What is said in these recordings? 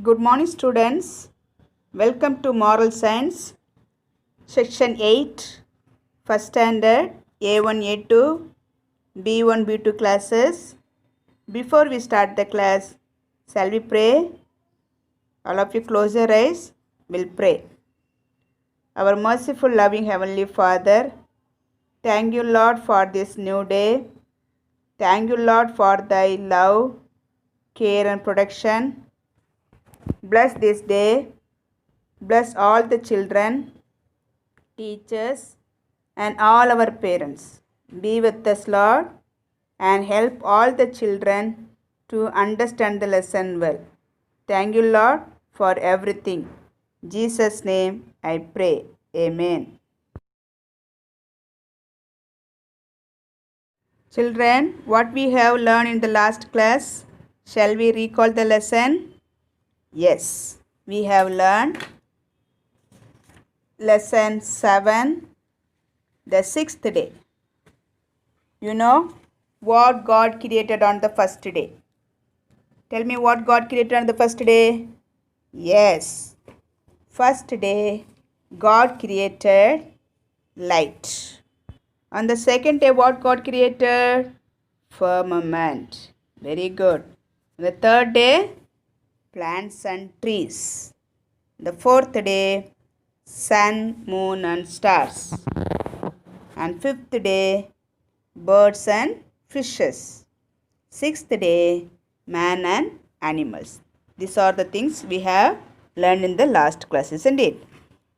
Good morning, students. Welcome to Moral Science, Section 8, First Standard, A1, A2, B1, B2 classes. Before we start the class, shall we pray? All of you close your eyes. We'll pray. Our merciful, loving Heavenly Father, thank you, Lord, for this new day. Thank you, Lord, for thy love, care, and protection. Bless this day. Bless all the children, teachers, and all our parents. Be with us, Lord, and help all the children to understand the lesson well. Thank you, Lord, for everything. In Jesus' name I pray. Amen. Children, what we have learned in the last class, shall we recall the lesson? Yes, we have learned lesson 7, the sixth day. You know what God created on the first day. Tell me what God created on the first day. Yes, first day God created light. On the second day what God created? Firmament. Very good. On the third day, plants and trees. The fourth day, sun, moon and stars. And fifth day, birds and fishes. Sixth day, man and animals. These are the things we have learned in the last class, isn't it?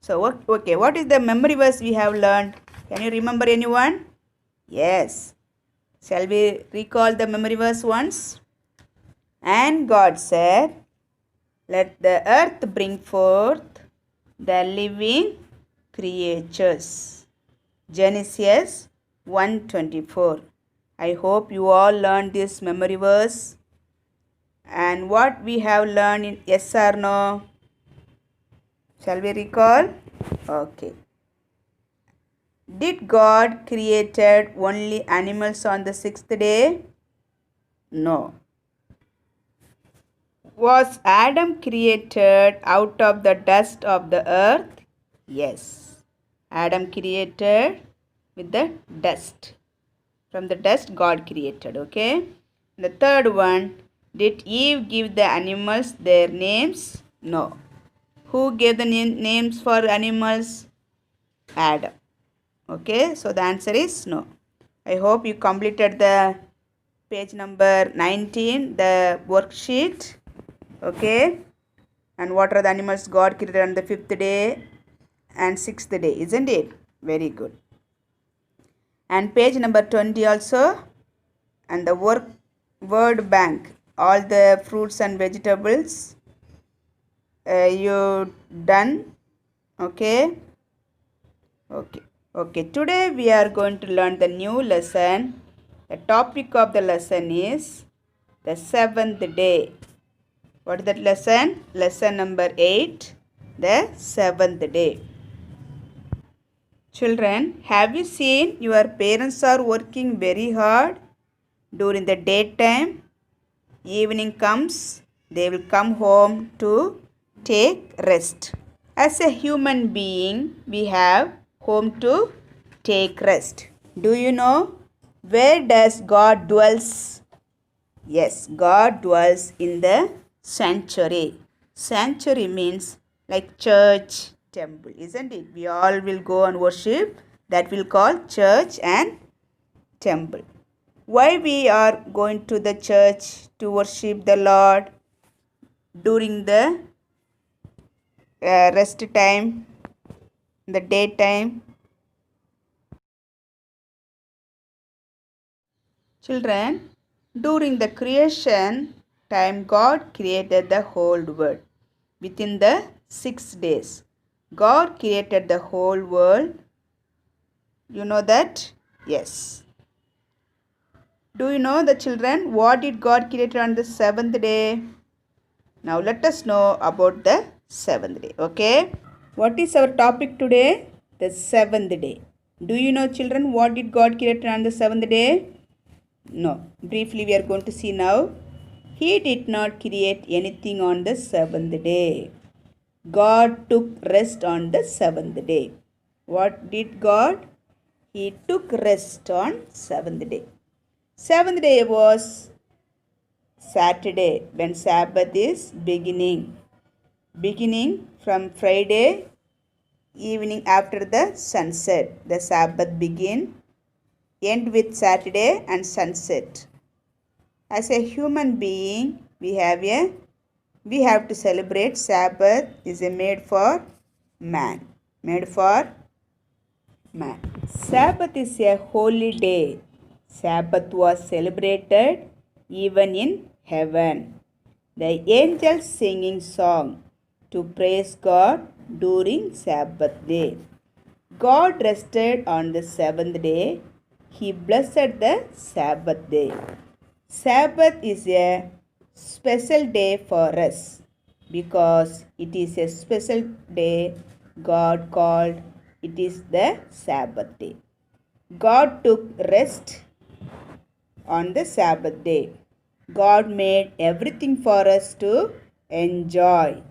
So, okay, what is the memory verse we have learned? Can you remember anyone? Yes. Shall we recall the memory verse once? And God said, let the earth bring forth the living creatures. Genesis 1:24. I hope you all learned this memory verse. And what we have learned in yes or no? Shall we recall? Okay. Did God created only animals on the sixth day? No. Was Adam created out of the dust of the earth? Yes. Adam created with the dust. From the dust God created, okay? The third one, did Eve give the animals their names? No. Who gave the names for animals? Adam. Okay, so the answer is no. I hope you completed the page number 19, the worksheet. Okay, and what are the animals God created on the fifth day and sixth day, isn't it? Very good. And page number 20 also, and the word bank, all the fruits and vegetables you done. Okay. Okay, today we are going to learn the new lesson. The topic of the lesson is the seventh day. What is that lesson? Lesson number 8, the seventh day. Children, have you seen your parents are working very hard during the daytime? Evening comes, they will come home to take rest. As a human being, we have home to take rest. Do you know where does God dwells? Yes, God dwells in the sanctuary. Sanctuary means like church, temple, isn't it? We all will go and worship. That will call church and temple. Why we are going to the church to worship the Lord during the rest time, the daytime? Children, during the creation time, God created the whole world. Within the 6 days, God created the whole world. You know that? Yes. Do you know the children? What did God create on the seventh day? Now let us know about the seventh day. Okay. What is our topic today? The seventh day. Do you know, children, what did God create on the seventh day? No. Briefly we are going to see now. He did not create anything on the seventh day. God took rest on the seventh day. What did God? He took rest on seventh day. Seventh day was Saturday, when Sabbath is beginning. Beginning from Friday evening after the sunset. The Sabbath begin, end with Saturday and sunset. As a human being, we have to celebrate Sabbath is made for man. Made for man. Sabbath is a holy day. Sabbath was celebrated even in heaven. The angels singing song to praise God during Sabbath day. God rested on the seventh day. He blessed the Sabbath day. Sabbath is a special day for us because it is a special day God called it is the Sabbath day. God took rest on the Sabbath day. God made everything for us to enjoy.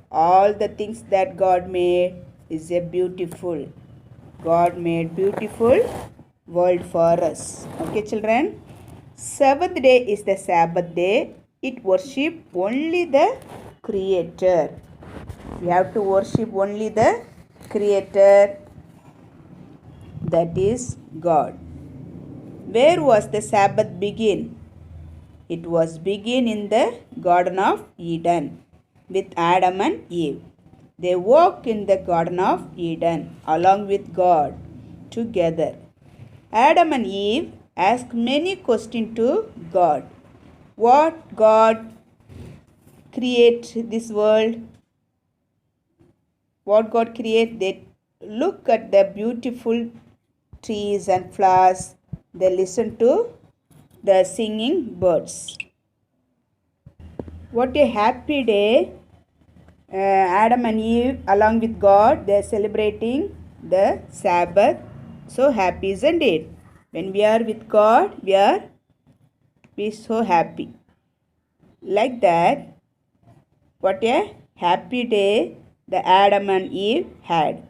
All the things that God made is a beautiful. God made beautiful world for us. Okay, children? Seventh day is the Sabbath day. It worship only the Creator. We have to worship only the Creator, that is God. Where was the Sabbath begin? It was begin in the Garden of Eden with Adam and Eve. They walked in the Garden of Eden along with God together. Adam and Eve asked many questions to God. What God create this world? What God create? They look at the beautiful trees and flowers. They listen to the singing birds. What a happy day. Adam and Eve along with God, they are celebrating the Sabbath. So happy, isn't it? When we are with God, we so happy. Like that, what a happy day the Adam and Eve had.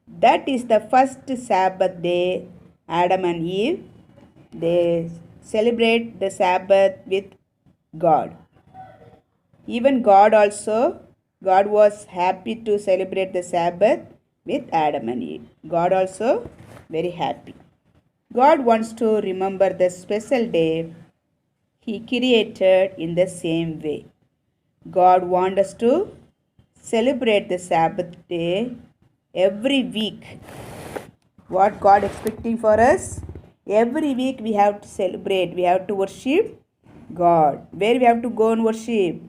That is the first Sabbath day. Adam and Eve, they celebrate the Sabbath with God. Even God also, God was happy to celebrate the Sabbath with Adam and Eve. God also very happy. God wants to remember the special day He created in the same way. God wants us to celebrate the Sabbath day every week. What God expecting for us? Every week we have to celebrate. We have to worship God. Where we have to go and worship?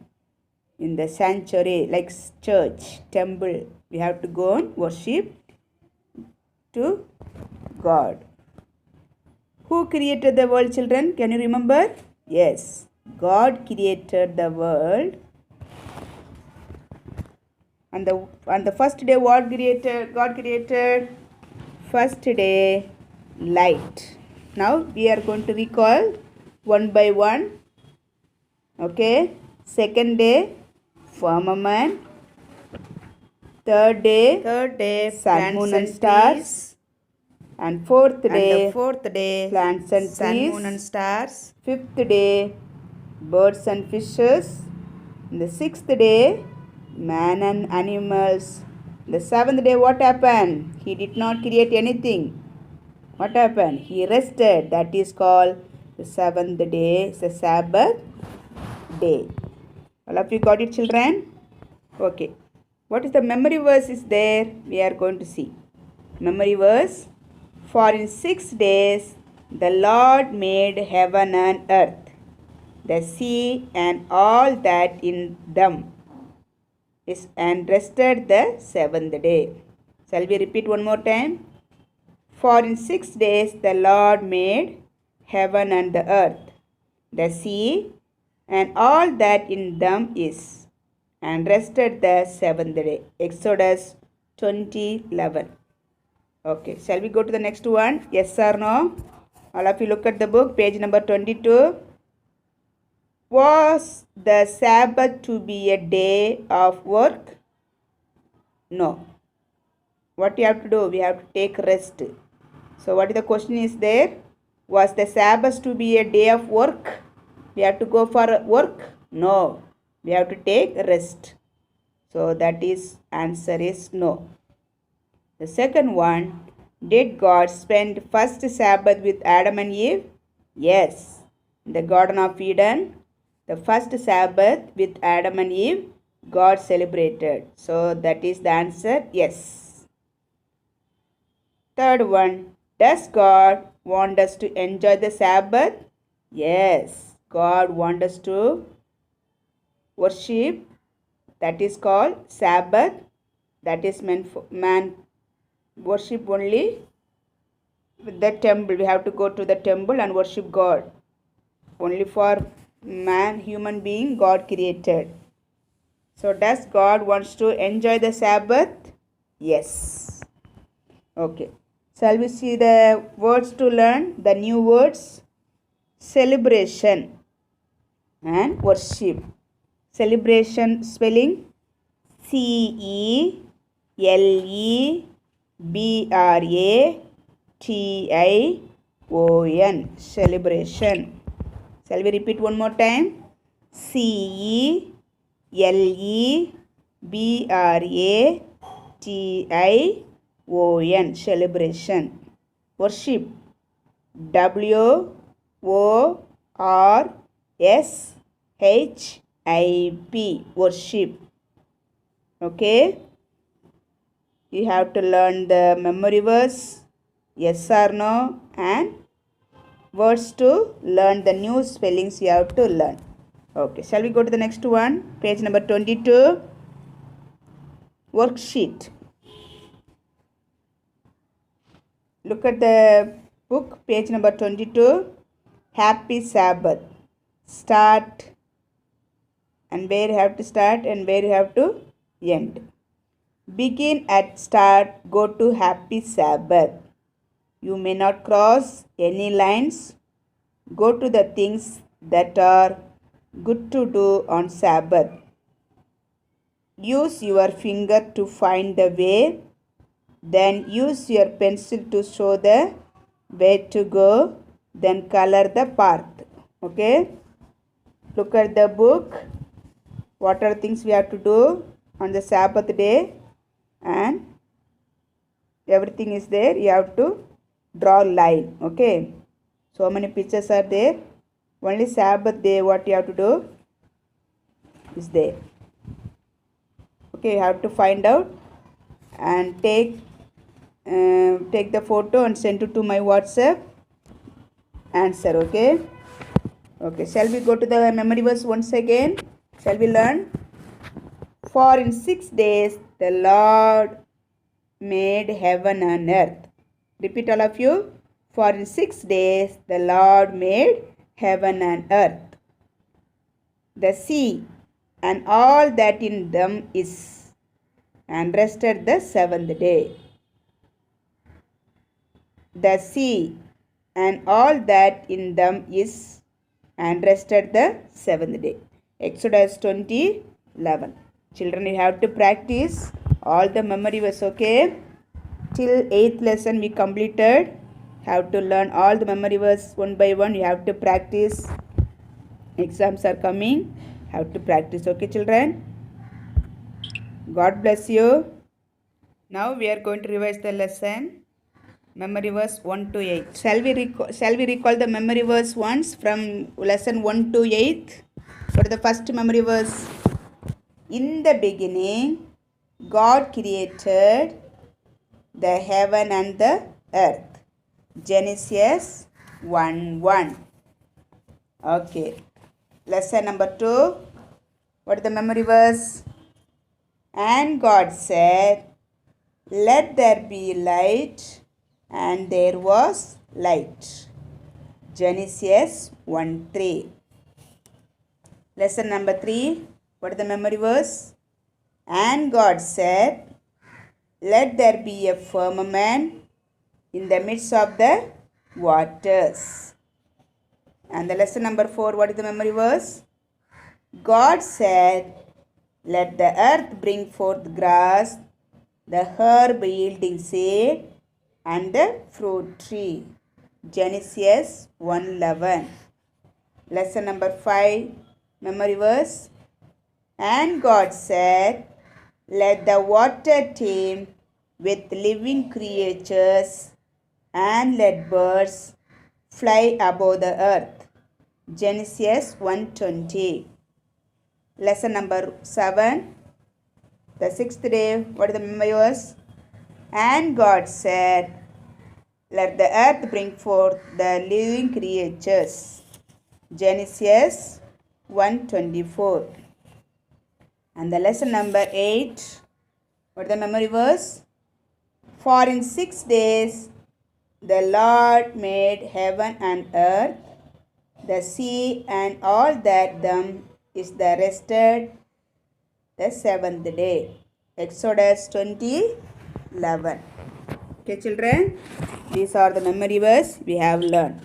In the sanctuary, like church, temple. We have to go and worship to God. Who created the world, children? Can you remember? Yes, God created the world. On the first day, what created? God created first day light. Now we are going to recall one by one. Okay. Second day, firmament. Third day, sun, moon and stars. And fourth day, plants and trees. Sun, moon and stars. Fifth day, birds and fishes. And the sixth day, man and animals. The seventh day, what happened? He did not create anything. What happened? He rested. That is called the seventh day, the Sabbath day. All of you got it, children? Okay. What is the memory verse is there? We are going to see. Memory verse. For in 6 days the Lord made heaven and earth, the sea and all that in them is, and rested the seventh day. Shall we repeat one more time? For in 6 days the Lord made heaven and the earth, the sea and all that in them is, and rested the seventh day. Exodus 20:11. Okay, shall we go to the next one? Yes or no? All of you look at the book, page number 22. Was the Sabbath to be a day of work? No. What you have to do? We have to take rest. So what is the question is there? Was the Sabbath to be a day of work? We have to go for work? No. We have to take rest. So that is answer is no. The second one, did God spend first Sabbath with Adam and Eve? Yes. In the Garden of Eden, the first Sabbath with Adam and Eve, God celebrated. So that is the answer, yes. Third one, does God want us to enjoy the Sabbath? Yes. God wants us to worship. That is called Sabbath. That is meant for man worship only with the temple. We have to go to the temple and worship God. Only for man, human being, God created. So does God wants to enjoy the Sabbath? Yes. Okay. Shall we see the words to learn? The new words. Celebration and worship. Celebration spelling CELEBRATION. Celebration. Shall we repeat one more time? CELEBRATION. Celebration. Worship. WORSHIP. Worship. Okay. You have to learn the memory verse, yes or no, and words to learn the new spellings you have to learn. Okay, shall we go to the next one? Page number 22. Worksheet. Look at the book, page number 22. Happy Sabbath. Start and where you have to start and where you have to end. Begin at start, go to Happy Sabbath. You may not cross any lines. Go to the things that are good to do on Sabbath. Use your finger to find the way. Then use your pencil to show the way to go. Then color the path. Okay. Look at the book. What are things we have to do on the Sabbath day? And everything is there. You have to draw line. Okay. So many pictures are there. Only Sabbath day what you have to do is there. Okay, you have to find out and take the photo and send it to my WhatsApp. Answer. Okay. Okay. Shall we go to the memory verse once again? Shall we learn? For in 6 days the Lord made heaven and earth. Repeat all of you. For in 6 days the Lord made heaven and earth, the sea, and all that in them is, and rested the seventh day. The sea and all that in them is, and rested the seventh day. Exodus 20:11. Children, you have to practice all the memory verse, okay? Till 8th lesson we completed. Have to learn all the memory verse one by one. You have to practice. Exams are coming. Have to practice, okay, children? God bless you. Now we are going to revise the lesson. Memory verse 1 to 8. Shall we recall the memory verse once from lesson 1 to 8? What is the first memory verse? In the beginning, God created the heaven and the earth. Genesis 1:1. Okay. Lesson number 2. What is the memory verse? And God said, let there be light, and there was light. Genesis 1:3. Lesson number 3. What is the memory verse? And God said, let there be a firmament in the midst of the waters. And the lesson number 4, what is the memory verse? God said, let the earth bring forth grass, the herb yielding seed, and the fruit tree. Genesis 1:11. Lesson number 5, memory verse. And God said, let the water teem with living creatures, and let birds fly above the earth. Genesis 1:20. Lesson number 7, the sixth day. What is the memory verse? And God said, let the earth bring forth the living creatures. Genesis 1:24. And the lesson number 8. What is the memory verse? For in 6 days the Lord made heaven and earth, the sea and all that them is, the rested the seventh day. Exodus 20:11. Okay, children, these are the memory verse we have learned.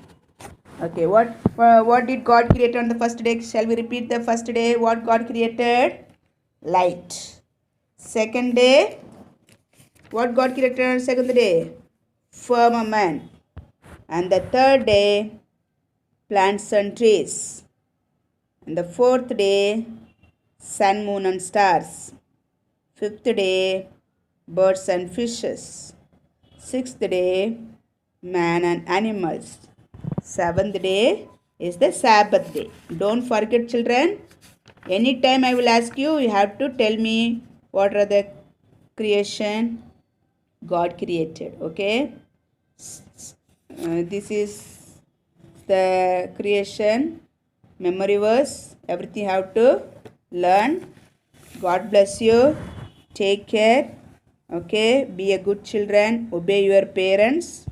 Okay, what did God create on the first day? Shall we repeat the first day? What God created? Light. Second day, what God created on the second day? Firmament. And the third day, plants and trees. And the fourth day, sun, moon and stars. Fifth day, birds and fishes. Sixth day, man and animals. Seventh day is the Sabbath day. Don't forget, children. Anytime I will ask you, you have to tell me what are the creation God created. Okay. This is the creation memory verse. Everything have to learn. God bless you. Take care. Okay. Be a good children. Obey your parents.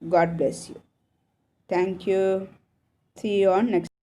God bless you. Thank you. See you on next.